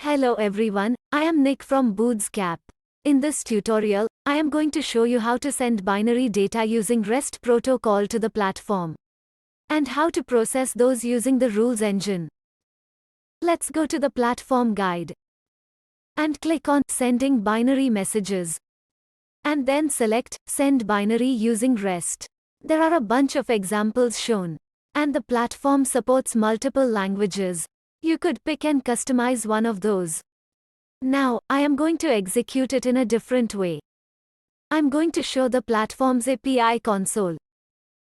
Hello everyone, I am Nick from Bootstrap. In this tutorial, I am going to show you how to send binary data using REST protocol to the platform, and how to process those using the rules engine. Let's go to the platform guide, and click on Sending Binary Messages, and then select Send Binary using REST. There are a bunch of examples shown, and the platform supports multiple languages. You could pick and customize one of those. Now, I am going to execute it in a different way. I'm going to show the platform's API console.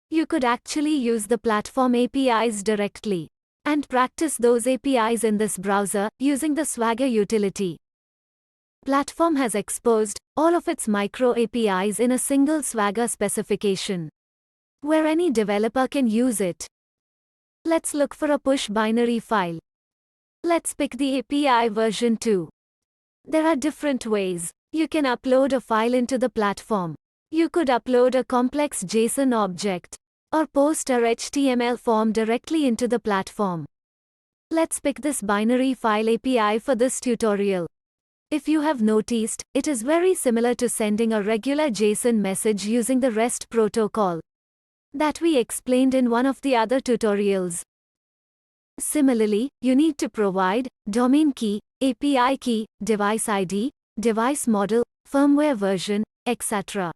You could actually use the platform APIs directly, and practice those APIs in this browser, using the Swagger utility. Platform has exposed all of its micro APIs in a single Swagger specification, where any developer can use it. Let's look for a push binary file. Let's pick the API version 2. There are different ways you can upload a file into the platform. You could upload a complex JSON object, or post a HTML form directly into the platform. Let's pick this binary file API for this tutorial. If you have noticed, it is very similar to sending a regular JSON message using the REST protocol that we explained in one of the other tutorials. Similarly, you need to provide domain key, API key, device ID, device model, firmware version, etc.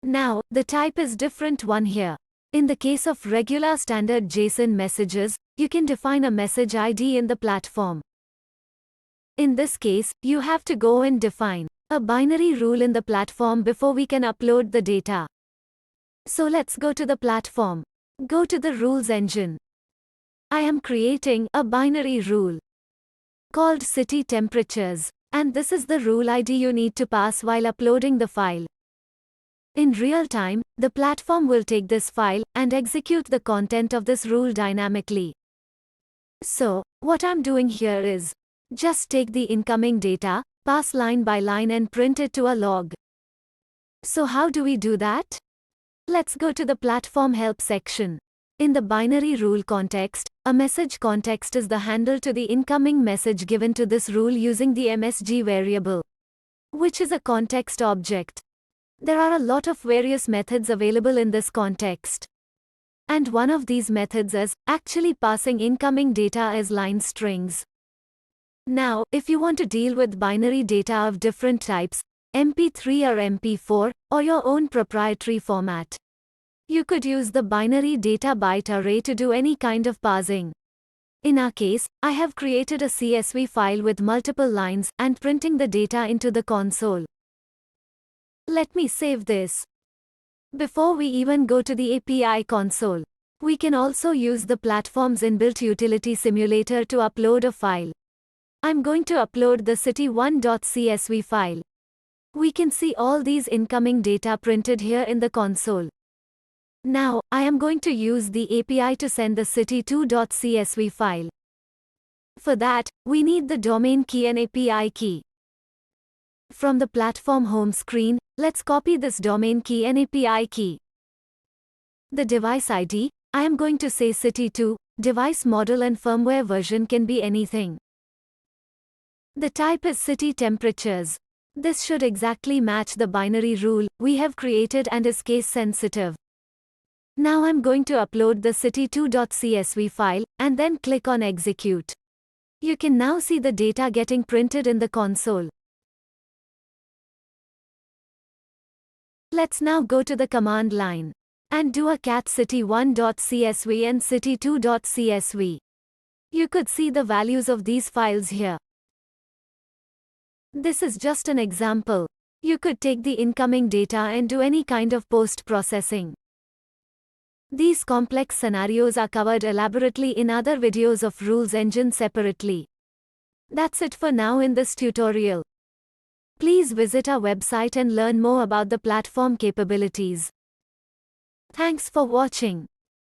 Now, the type is different one here. In the case of regular standard JSON messages, you can define a message ID in the platform. In this case, you have to go and define a binary rule in the platform before we can upload the data. So let's go to the platform. Go to the rules engine. I am creating a binary rule called city temperatures, and this is the rule ID you need to pass while uploading the file. In real time, the platform will take this file and execute the content of this rule dynamically. So, what I'm doing here is just take the incoming data, pass line by line and print it to a log. So how do we do that? Let's go to the platform help section. In the binary rule context, a message context is the handle to the incoming message given to this rule using the MSG variable, which is a context object. There are a lot of various methods available in this context, and one of these methods is actually passing incoming data as line strings. Now, if you want to deal with binary data of different types, MP3 or MP4, or your own proprietary format, you could use the binary data byte array to do any kind of parsing. In our case, I have created a CSV file with multiple lines and printing the data into the console. Let me save this. Before we even go to the API console, we can also use the platform's inbuilt utility simulator to upload a file. I'm going to upload the city1.csv file. We can see all these incoming data printed here in the console. Now, I am going to use the API to send the city2.csv file. For that, we need the domain key and API key. From the platform home screen, let's copy this domain key and API key. The device ID, I am going to say city2, device model and firmware version can be anything. The type is city temperatures. This should exactly match the binary rule we have created and is case sensitive. Now I'm going to upload the city2.csv file, and then click on execute. You can now see the data getting printed in the console. Let's now go to the command line, and do a cat city1.csv and city2.csv. You could see the values of these files here. This is just an example. You could take the incoming data and do any kind of post-processing. These complex scenarios are covered elaborately in other videos of Rules Engine separately. That's it for now in this tutorial. Please visit our website and learn more about the platform capabilities. Thanks for watching.